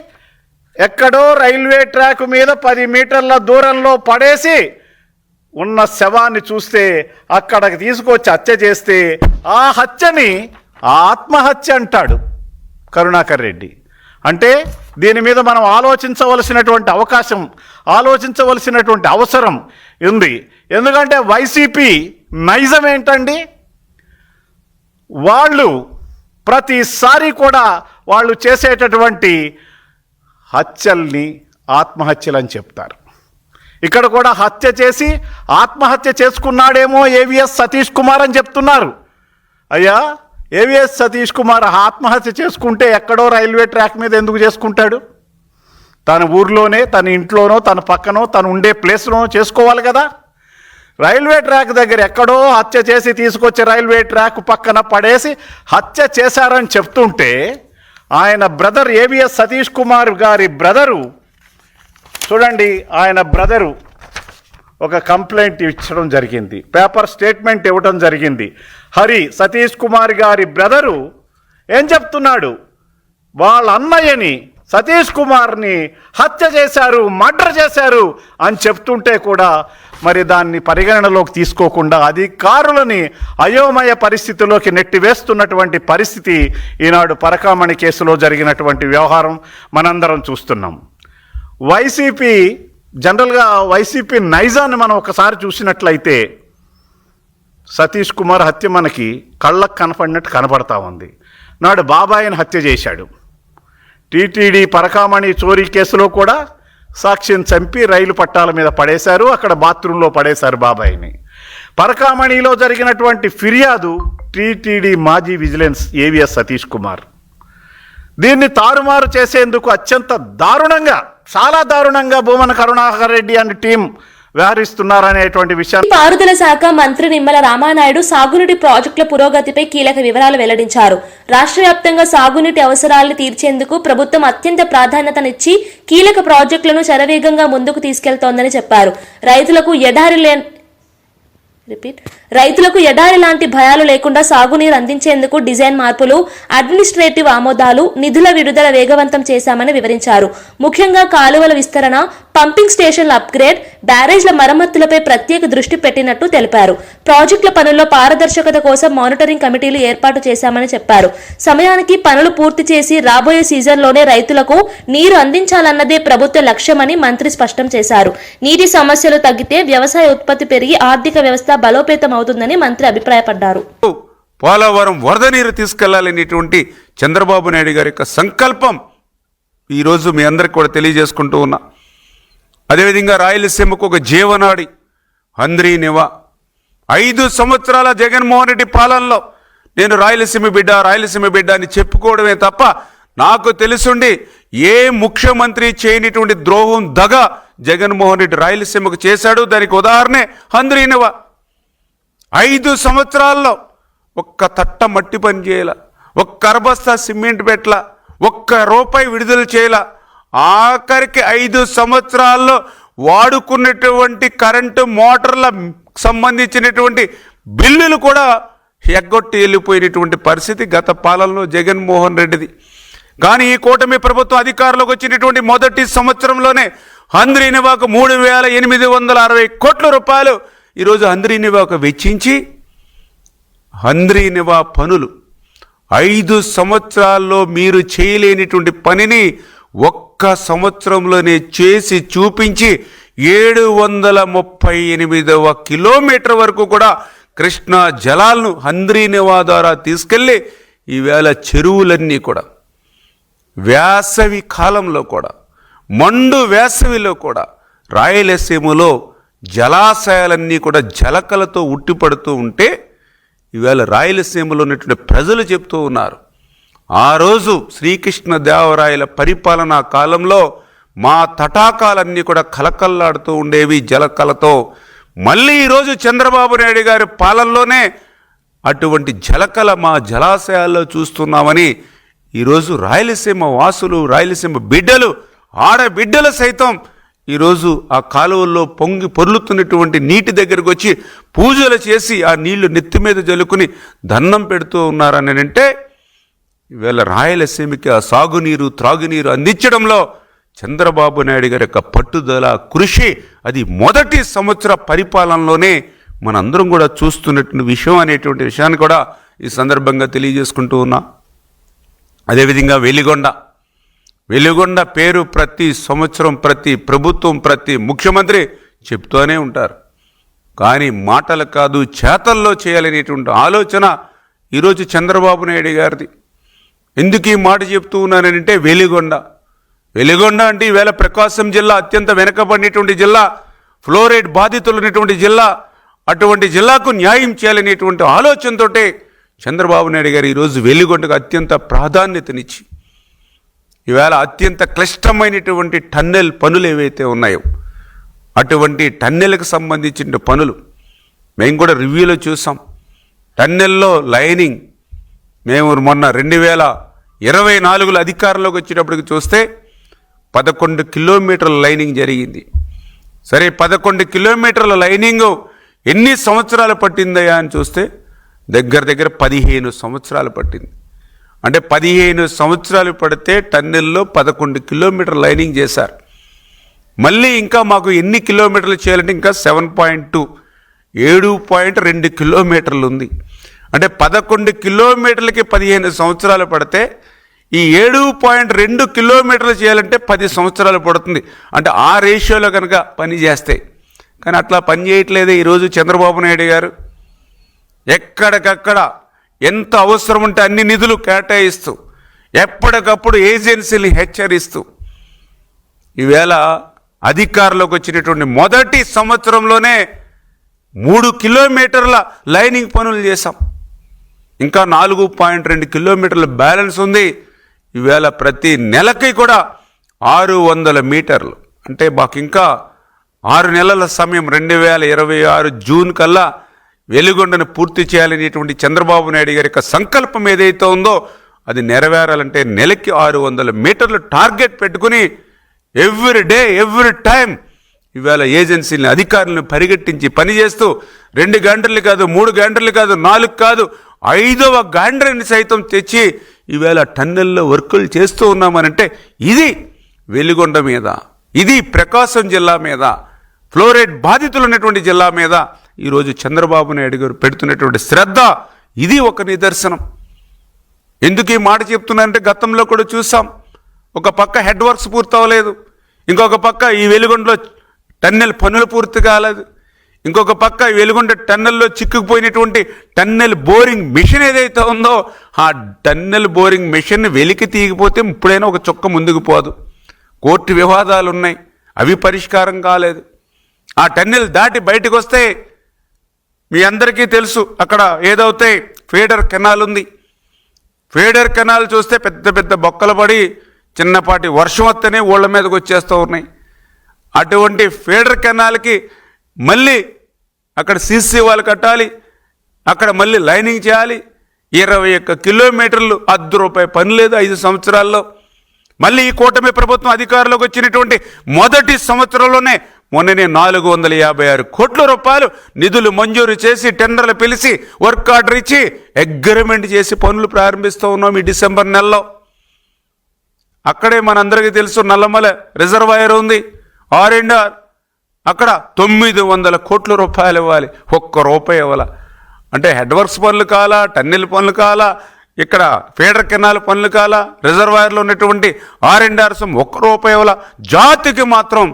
ఎక్కడో రైల్వే ట్రాక్ మీద 10 మీటర్ల దూరంలో పడేసి ఉన్న శవాన్ని చూస్తే అక్కడికి తీసుకొచ్చి హత్య చేస్తే ఆ హత్యని ఆత్మహత్య అంటాడు కరుణాకర్ రెడ్డి. అంటే దీని మీద మనం ఆలోచించవలసినటువంటి అవసరం ఉంది. ఎందుకంటే వైసీపీ నైజం ఏంటండి, వాళ్ళు ప్రతిసారి కూడా వాళ్ళు చేసేటటువంటి హత్యల్ని ఆత్మహత్యలని చెప్తారు. ఇక్కడ కూడా హత్య చేసి ఆత్మహత్య చేసుకున్నాడేమో ఏవిఎస్ సతీష్ కుమార్ అని చెప్తున్నారు. అయ్యా, ఏవిఎస్ సతీష్ కుమార్ ఆత్మహత్య చేసుకుంటే ఎక్కడో రైల్వే ట్రాక్ మీద ఎందుకు చేసుకుంటాడు? తన ఊర్లోనే, తన ఇంట్లోనో, తన పక్కనో, తను ఉండే ప్లేస్లోనో చేసుకోవాలి కదా. రైల్వే ట్రాక్ దగ్గర ఎక్కడో హత్య చేసి తీసుకొచ్చి రైల్వే ట్రాక్ పక్కన పడేసి హత్య చేశారని చెప్తుంటే ఆయన బ్రదర్ ఏవిఎస్ సతీష్ కుమార్ గారి బ్రదరు చూడండి, ఆయన బ్రదరు ఒక కంప్లైంట్ ఇచ్చడం జరిగింది, పేపర్ స్టేట్మెంట్ ఇవ్వడం జరిగింది. హరి సతీష్ కుమార్ గారి బ్రదరు ఏం చెప్తున్నాడు, వాళ్ళ అన్నయ్యని సతీష్ కుమార్ని హత్య చేశారు, మర్డర్ చేశారు అని చెప్తుంటే కూడా మరి దాన్ని పరిగణనలోకి తీసుకోకుండా అధికారులని అయోమయ పరిస్థితిలోకి నెట్టివేస్తున్నటువంటి పరిస్థితి ఈనాడు పరకామణి కేసులో జరిగినటువంటి వ్యవహారం మనందరం చూస్తున్నాం. వైసీపీ జనరల్గా వైసీపీ నైజాన్ని మనం ఒకసారి చూసినట్లయితే సతీష్ కుమార్ హత్య మనకి కళ్ళకు కనపడినట్టు కనపడతా ఉంది. నాడు బాబాయిని హత్య చేశాడు. టీటీడీ పరకామణి చోరీ కేసులో కూడా సాక్షిని చంపి రైలు పట్టాల మీద పడేశారు, అక్కడ బాత్రూంలో పడేశారు బాబాయిని. పరకామణిలో జరిగినటువంటి ఫిర్యాదు టీటీడీ మాజీ విజిలెన్స్ ఏవిఎస్ సతీష్ కుమార్. దీన్ని తారుమారు చేసేందుకు అత్యంత దారుణంగా, చాలా దారుణంగా భూమన కరుణాకర్ రెడ్డి అండ్ టీం వ్యవహరిస్తున్నారనేటువంటి విషయాన్ని పారుదల శాఖ మంత్రి నిమ్మల రామానాయుడు సాగునీటి ప్రాజెక్టుల పురోగతిపై కీలక వివరాలు వెల్లడించారు. రాష్ట్ర వ్యాప్తంగా సాగునీటి అవసరాలను తీర్చేందుకు ప్రభుత్వం అత్యంత ప్రాధాన్యతనిచ్చి కీలక ప్రాజెక్టులను శరవేగంగా ముందుకు తీసుకెళ్తోందని చెప్పారు. రైతులకు ఎడారి లాంటి భయాలు లేకుండా సాగునీరు అందించేందుకు డిజైన్ మార్పులు, అడ్మినిస్ట్రేటివ్ ఆమోదాలు, నిధుల విడుదల వేగవంతం చేశామని వివరించారు. ముఖ్యంగా కాలువల విస్తరణ, పంపింగ్ స్టేషన్ల అప్గ్రేడ్, బ్యారేజ్ల మరమ్మతులపై ప్రత్యేక దృష్టి పెట్టినట్టు తెలిపారు. ప్రాజెక్టుల పనుల్లో పారదర్శకత కోసం మానిటరింగ్ కమిటీలు ఏర్పాటు చేశామని చెప్పారు. సమయానికి పనులు పూర్తి చేసి రాబోయే సీజన్లోనే రైతులకు నీరు అందించాలన్నదే ప్రభుత్వ లక్ష్యమని మంత్రి స్పష్టం చేశారు. నీటి సమస్యలు తగ్గితే వ్యవసాయ ఉత్పత్తి పెరిగి ఆర్థిక వ్యవస్థ బలోపేతం అవుతుందని మంత్రి అభిప్రాయపడ్డారు. పోలవరం వరద నీరు తీసుకెళ్లాలనేటువంటి చంద్రబాబు నాయుడు గారి యొక్క సంకల్పం ఈరోజు మీ అందరికి కూడా తెలియజేసుకుంటూ ఉన్నా. అదేవిధంగా రాయలసీమకు ఒక జీవనాడి హంద్రీ నివా. 5 సంవత్సరాల జగన్మోహన్ రెడ్డి పాలనలో నేను రాయలసీమ బిడ్డ అని చెప్పుకోవడమే తప్ప నాకు తెలుసుండి ఏ ముఖ్యమంత్రి చేయనిటువంటి ద్రోహం దగ జగన్మోహన్ రెడ్డి రాయలసీమకు చేశాడు. దానికి ఉదాహరణే హంద్రీ నివా. 5 సంవత్సరాల్లో ఒక్క తట్ట మట్టి పని చేయాల, ఒక్క అరబస్తా సిమెంట్ పెట్టల, ఒక్క రూపాయి విడుదల చేయాల. ఆఖరికి 5 సంవత్సరాల్లో వాడుకున్నటువంటి కరెంటు మోటార్ల సంబంధించినటువంటి బిల్లులు కూడా ఎగ్గొట్టి వెళ్ళిపోయినటువంటి పరిస్థితి గత పాలనలో జగన్మోహన్ రెడ్డిది. కానీ ఈ కూటమి ప్రభుత్వం అధికారంలోకి వచ్చినటువంటి మొదటి సంవత్సరంలోనే హంద్రీ నివాకు 3,860 కోట్ల రూపాయలు ఈరోజు హంద్రీ నివాకు వెచ్చించి హంద్రీ నివా పనులు 5 సంవత్సరాల్లో మీరు చేయలేనిటువంటి పనిని ఒక్క సంవత్సరంలోనే చేసి చూపించి 738వ కిలోమీటర్ వరకు కూడా కృష్ణా జలాలను హంద్రీ నివా ద్వారా తీసుకెళ్ళి ఈవేళ చెరువులన్నీ కూడా వేసవి కాలంలో కూడా మండు వేసవిలో కూడా రాయలసీమలో జలాశయాలన్నీ కూడా జలకలతో ఉట్టిపడుతూ ఉంటే ఈవేళ రాయలసీమలో ఉన్నటువంటి ప్రజలు చెప్తూ ఉన్నారు, ఆ రోజు శ్రీకృష్ణదేవరాయల పరిపాలనా కాలంలో మా తటాకాలన్నీ కూడా కలకల్లాడుతూ ఉండేవి జలకలతో. మళ్ళీ ఈరోజు చంద్రబాబు నాయుడు గారి పాలనలోనే అటువంటి జలకల మా జలాశయాల్లో చూస్తున్నామని ఈరోజు రాయలసీమ వాసులు, రాయలసీమ బిడ్డలు, ఆడబిడ్డలు సైతం ఈరోజు ఆ కాలువల్లో పొంగి పొర్లుతున్నటువంటి నీటి దగ్గరకు వచ్చి పూజలు చేసి ఆ నీళ్లు నెత్తి మీద జల్లుకుని దండం పెడుతూ ఉన్నారని అంటే ఈవేళ రాయలసీమకి ఆ సాగునీరు, త్రాగునీరు అందించడంలో చంద్రబాబు నాయుడు గారి యొక్క పట్టుదల, కృషి అది మొదటి సంవత్సర పరిపాలనలోనే మనందరం కూడా చూస్తున్నటువంటి విషయం అనేటువంటి విషయాన్ని కూడా ఈ సందర్భంగా తెలియజేసుకుంటూ ఉన్నా. అదేవిధంగా వెలిగొండ పేరు ప్రతి సంవత్సరం ప్రతి ప్రభుత్వం, ప్రతి ముఖ్యమంత్రి చెప్తూనే ఉంటారు. కానీ మాటలు కాదు చేతల్లో చేయాలనేటువంటి ఆలోచన ఈరోజు చంద్రబాబు నాయుడు గారిది. ఎందుకు ఈ మాట చెప్తూ ఉన్నానంటే వెలిగొండ అంటే ఈవేళ ప్రకాశం జిల్లా అత్యంత వెనకబడినటువంటి జిల్లా, ఫ్లోరైడ్ బాధితులు ఉన్నటువంటి జిల్లా, అటువంటి జిల్లాకు న్యాయం చేయాలనేటువంటి ఆలోచనతోటే చంద్రబాబు నాయుడు గారు ఈరోజు వెలిగొండకు అత్యంత ప్రాధాన్యతనిచ్చి ఈవేళ అత్యంత క్లిష్టమైనటువంటి టన్నెల్ పనులు ఏవైతే ఉన్నాయో అటువంటి టన్నెల్కి సంబంధించిన పనులు మేము కూడా రివ్యూలో చూసాం. టన్నెల్లో లైనింగ్ మేము మొన్న 2024లో అధికారంలోకి వచ్చేటప్పటికి చూస్తే 11 కిలోమీటర్ల లైనింగ్ జరిగింది. సరే 11 కిలోమీటర్ల లైనింగ్ ఎన్ని సంవత్సరాలు పట్టిందయా అని చూస్తే దగ్గర 15 సంవత్సరాలు పట్టింది. అంటే 15 సంవత్సరాలు పడితే టన్నెల్లో 11 కిలోమీటర్ల లైనింగ్ చేశారు. మళ్ళీ ఇంకా మాకు ఎన్ని కిలోమీటర్లు చేయాలంటే ఇంకా 7.2 కిలోమీటర్లు ఉంది. అంటే 11 కిలోమీటర్లకి 15 సంవత్సరాలు పడితే ఈ 7.2 కిలోమీటర్లు చేయాలంటే 10 సంవత్సరాలు పడుతుంది. అంటే ఆ రేషియోలో కనుక పని చేస్తే, కానీ అట్లా పని చేయట్లేదే ఈరోజు చంద్రబాబు నాయుడు గారు. ఎక్కడికక్కడ ఎంత అవసరం ఉంటే అన్ని నిధులు కేటాయిస్తూ ఎప్పటికప్పుడు ఏజెన్సీని హెచ్చరిస్తూ ఈవేళ అధికారంలోకి వచ్చినటువంటి మొదటి సంవత్సరంలోనే 3 కిలోమీటర్ల లైనింగ్ పనులు చేశాం. ఇంకా 4.2 కిలోమీటర్ల బ్యాలెన్స్ ఉంది. ఈవేళ ప్రతి నెలకి కూడా 600 మీటర్లు, అంటే మాకు ఇంకా 6 నెలల సమయం 2026 జూన్ కల్లా వెలిగొండను పూర్తి చేయాలనేటువంటి చంద్రబాబు నాయుడు గారి యొక్క సంకల్పం ఏదైతే ఉందో అది నెరవేరాలంటే నెలకి 600 మీటర్లు టార్గెట్ పెట్టుకుని ఎవ్రీ డే ఎవ్రీ టైం ఈవేళ ఏజెన్సీని, అధికారులను పరిగెట్టించి పనిచేస్తూ 2 గంటలు కాదు, 3 గంటలు కాదు, 4 కాదు, 5వ గంటని సైతం తెచ్చి ఈవేళ టన్నెల్లో వర్కులు చేస్తూ ఉన్నామనంటే ఇది వెలిగొండ మీద, ఇది ప్రకాశం జిల్లా మీద, ఫ్లోరైడ్ బాధితులు ఉన్నటువంటి జిల్లా మీద ఈరోజు చంద్రబాబు నాయుడు గారు పెడుతున్నటువంటి శ్రద్ధ ఇది ఒక నిదర్శనం. ఎందుకు ఈ మాట చెప్తున్నానంటే గతంలో కూడా చూసాం. ఒక పక్క హెడ్ వర్క్స్ పూర్తి అవ్వలేదు, ఇంకొక పక్క ఈ వెలిగొండలో టన్నెల్ పనులు పూర్తి కాలేదు, ఇంకొక పక్క ఈ వెలిగొండ టన్నెల్లో చిక్కుకుపోయినటువంటి టన్నెల్ బోరింగ్ మిషన్ ఏదైతే ఉందో ఆ టన్నెల్ బోరింగ్ మిషన్ వెలికి తీగిపోతే ఇప్పుడైనా ఒక చుక్క ముందుకు పోదు. కోర్టు వివాదాలు ఉన్నాయి, అవి పరిష్కారం కాలేదు. ఆ టన్నెల్ దాటి బయటకు వస్తే మీ అందరికీ తెలుసు అక్కడ ఏదైతే ఫీడర్ కెనాల్ ఉంది, ఫీడర్ కెనాల్ చూస్తే పెద్ద పెద్ద బొక్కలు పడి చిన్నపాటి వర్షం వస్తేనే ఊళ్ళ మీదకి వచ్చేస్తూ ఉన్నాయి. అటువంటి ఫీడర్ కెనాల్కి మళ్ళీ అక్కడ సీసీ వాళ్ళు కట్టాలి, అక్కడ మళ్ళీ లైనింగ్ చేయాలి. 21 కిలోమీటర్లు ₹1 పని లేదు 5 సంవత్సరాల్లో. మళ్ళీ ఈ కూటమి ప్రభుత్వం అధికారంలోకి వచ్చినటువంటి మొదటి సంవత్సరంలోనే మొన్ననే 456 కోట్ల రూపాయలు నిధులు మంజూరు చేసి టెండర్లు పిలిచి వర్క్ ఆర్డర్ ఇచ్చి అగ్రిమెంట్ చేసి పనులు ప్రారంభిస్తూ ఉన్నాం ఈ డిసెంబర్ నెలలో. అక్కడే మనందరికీ తెలుసు నల్లమల రిజర్వాయర్ ఉంది, R&R, అక్కడ 900 కోట్ల రూపాయలు ఇవ్వాలి, ₹1 ఇవ్వాల. అంటే హెడ్ వర్క్స్ పనులు కాలా, టన్నెల్ పనులు కాలా, ఇక్కడ ఫీడర్ కెనాల్ పనులు కాలా, రిజర్వాయర్లో ఉన్నటువంటి R&R ₹1 ఇవ్వాల. జాతికి మాత్రం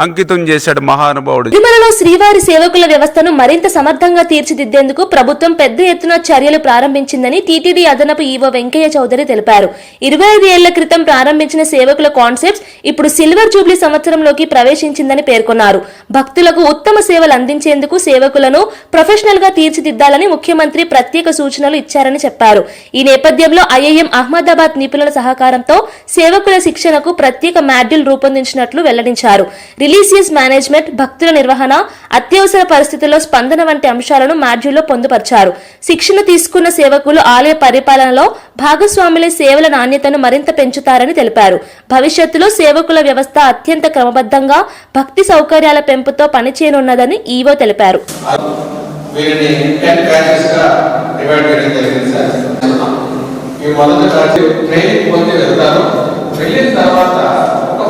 అంకితం చేశాడు మహానుభావుడు. తిరుమలలో శ్రీవారి సేవకుల వ్యవస్థను మరింత సమర్థంగా తీర్చిదిద్దేందుకు ప్రభుత్వం పెద్ద ఎత్తున చర్యలు ప్రారంభించిందని టీటీడీ అదనపు ఈవో వెంకయ్య చౌదరి తెలిపారు. 25 ఏళ్ల క్రితం ప్రారంభించిన సేవకుల కాన్సెప్ట్స్ ఇప్పుడు సిల్వర్ జూబ్లీ సంవత్సరంలోకి ప్రవేశించిందని పేర్కొన్నారు. భక్తులకు ఉత్తమ సేవలు అందించేందుకు సేవకులను ప్రొఫెషనల్ గా తీర్చిదిద్దాలని ముఖ్యమంత్రి ప్రత్యేక సూచనలు ఇచ్చారని చెప్పారు. ఈ నేపథ్యంలో ఐఐఎం అహ్మదాబాద్ నిపుణుల సహకారంతో సేవకుల శిక్షణకు ప్రత్యేక మాడ్యూల్ రూపొందించినట్లు వెల్లడించారు. రిలీజియస్ మేనేజ్మెంట్, భక్తుల నిర్వహణ, అత్యవసర పరిస్థితుల్లో స్పందన వంటి అంశాలను మాడ్యూల్లో పొందుపర్చారు. శిక్షణ తీసుకున్న సేవకులు ఆలయ పరిపాలనలో భాగస్వాములై సేవల నాణ్యతను మరింత పెంచుతారని తెలిపారు. భవిష్యత్తులో సేవకుల వ్యవస్థ అత్యంత క్రమబద్ధంగా భక్తి సౌకర్యాల పెంపుతో పనిచేయనున్నదని ఈవో తెలిపారు.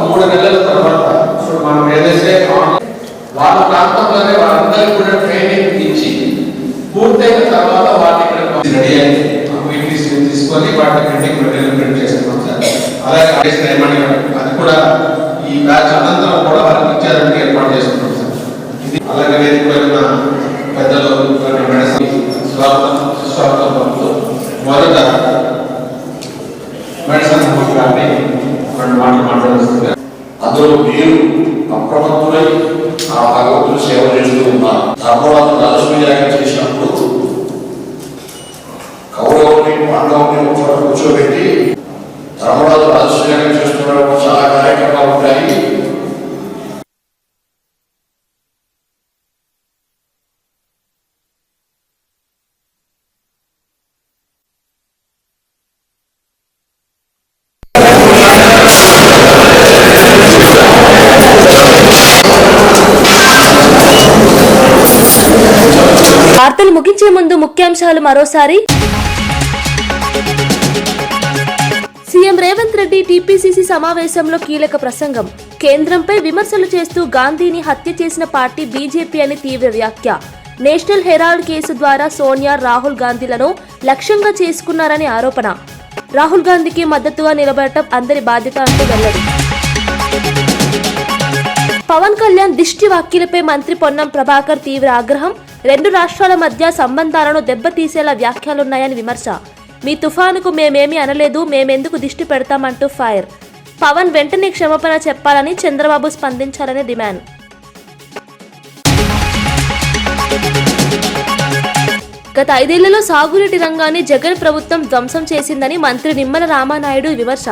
మూడు నెలల తర్వాత మనం ఏదైతే వాళ్ళ ప్రాంతంలోనే వాళ్ళందరికీ కూడా ట్రైనింగ్ ఇచ్చి పూర్తయిన తర్వాత వాళ్ళని ఇక్కడ రెడీ అయ్యి వీటిని తీసుకొని వాటిని ప్రింట్ చేస్తున్నాం సార్. అలాగే అది కూడా ఈ బ్యాచ్ అనంతరం కూడా వాళ్ళకి ఇచ్చారని ఏర్పాటు చేస్తున్నాం సార్. ఇది అలాగే వేదికపైన పెద్దలు స్వాగతం మొదట మెడిసిన్ గారిని మాట్లాడుతున్నారు. అందులో మీరు అప్రమత్తులై ఆ భగవంతుడు సేవ చేస్తూ ఉన్నారు. ధర్మరాజు రాజస్వీయాగం చేసినప్పుడు కౌరవుని పాండవుని ఒక కూర్చోబెట్టి ధర్మరాజు రాజస్వీయాగం చేస్తున్నప్పుడు చాలా కార్యక్రమాలు ఉంటాయి. వార్తలు ముగించే ముందు ముఖ్యాంశాలు మరోసారి. సీఎం రేవంత్ రెడ్డి టీపీసీసీ సమావేశంలో కీలక ప్రసంగం. కేంద్రంపై విమర్శలు చేస్తూ గాంధీని హత్య చేసిన పార్టీ బీజేపీ అని తీవ్ర వ్యాఖ్య. నేషనల్ హెరాల్డ్ కేసు ద్వారా సోనియా, రాహుల్ గాంధీలను లక్ష్యంగా చేసుకున్నారని ఆరోపణ. రాహుల్ గాంధీకి మద్దతుగా నిలబడటం అందరి బాధ్యత అంటూ వెల్లడి. పవన్ కళ్యాణ్ దిష్టి వ్యాఖ్యలపై మంత్రి పొన్నం ప్రభాకర్ తీవ్ర ఆగ్రహం. 2 రాష్ట్రాల మధ్య సంబంధాలను దెబ్బతీసేలా వ్యాఖ్యలున్నాయని విమర్శ. మీ తుఫానుకు మేమేమీ అనలేదు, మేమెందుకు దిష్టి పెడతామంటూ ఫైర్. పవన్ వెంటనే క్షమాపణ చెప్పాలని చంద్రబాబు స్పందించాలని డిమాండ్. గత 5 ఏళ్లలో సాగునీటి రంగాన్ని జగన్ ప్రభుత్వం ధ్వంసం చేసిందని మంత్రి నిమ్మల రామానాయుడు విమర్శ.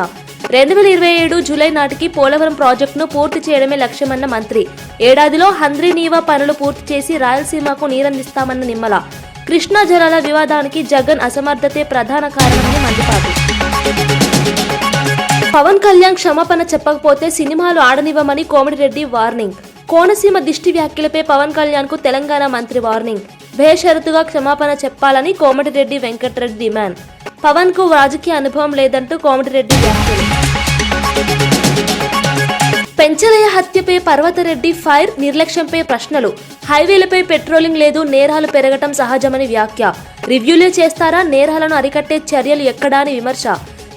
2027 జూలై నాటికి పోలవరం ప్రాజెక్టును పూర్తి చేయడమే లక్ష్యమన్న మంత్రి. ఏడాదిలో హంద్రీ నీవా పనులు పూర్తి చేసి రాయలసీమకు నీరందిస్తామన్న నిమ్మల. కృష్ణా జలాల వివాదానికి జగన్ అసమర్థతే ప్రధాన కారణమని మండిపాటు. పవన్ కళ్యాణ్ క్షమాపణ చెప్పకపోతే సినిమాలు ఆడనివ్వమని కోమటిరెడ్డి వార్నింగ్. కోనసీమ దిష్టి వ్యాఖ్యలపై పవన్ కళ్యాణ్ కు తెలంగాణ మంత్రి వార్నింగ్. బేషరతుగా క్షమాపణ చెప్పాలని కోమటిరెడ్డి వెంకటరెడ్డి డిమాండ్. పవన్ కు రాజకీయ అనుభవం లేదంటూ కోమటిరెడ్డి వ్యాఖ్యలు. పెంచలయ్య హత్యపై పర్వతరెడ్డి ఫైర్, నిర్లక్ష్యంపై ప్రశ్నలు. హైవేలపై పెట్రోలింగ్ లేదు, నేరాలు పెరగటం సహజమని వ్యాఖ్య. రివ్యూలే చేస్తారా, నేరాలను అరికట్టే చర్యలు ఎక్కడా అని విమర్శ.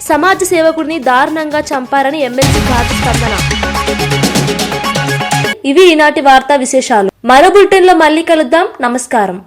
సమాజ సేవకుడిని దారుణంగా చంపారని ఎమ్మెల్సీ ఘాటు స్పందన. ఇవి ఈనాటి వార్తా విశేషాలు. మరో బులెటిన్ లో మళ్ళీ కలుద్దాం. నమస్కారం.